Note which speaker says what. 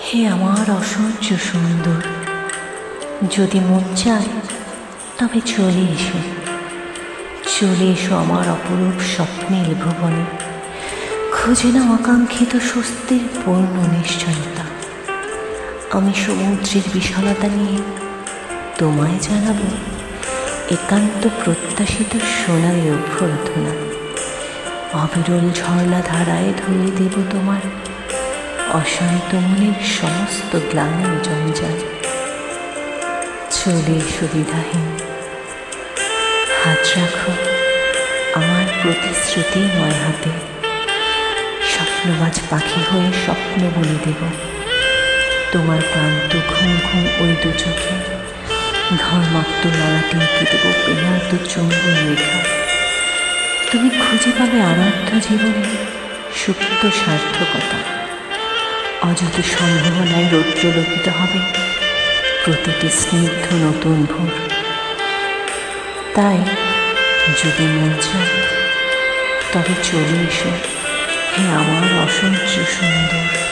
Speaker 1: হে আমার অসহ্য সুন্দর, যদি মন চায় তবে চলে এসো, চলে এসো আমার অপরূপ স্বপ্নের ভুবনে। খুঁজে নাও আকাঙ্ক্ষিত স্বস্তির পূর্ণ নিশ্চয়তা। আমি সমুদ্রের বিশালতা নিয়ে তোমায় জানাবো একান্ত প্রত্যাশিত সোনালি অভ্যর্থনা। অবিরল ঝর্ণা ধারায় ধরিয়ে দেব তোমার অশান্ত মনের সমস্ত গ্লানি জঞ্জাল। চলে এসো দ্বিধাহীন, হাত রাখো আমার প্রতিশ্রুতি নয় হাতে। স্বপ্নবাজ পাখি হয়ে স্বপ্ন বলে দেব তোমার ক্লান্ত ঘুম ঘুম ওই দু চোখে। ঘরমাক্ত লড়াতে এঁকে দেব বেহাত চুম্বন রেখা। তুমি খুঁজে পাবে আরাধ্য জীবনে সুপ্ত সার্থকতা। অযত সম্ভাবনায় রৌদ্রলোকিত হবে প্রতিটি স্নিগ্ধ নতুন ভোর। তাই যদি মন চায় তবে চলে এসো, হে আমার অসহ্য সুন্দর।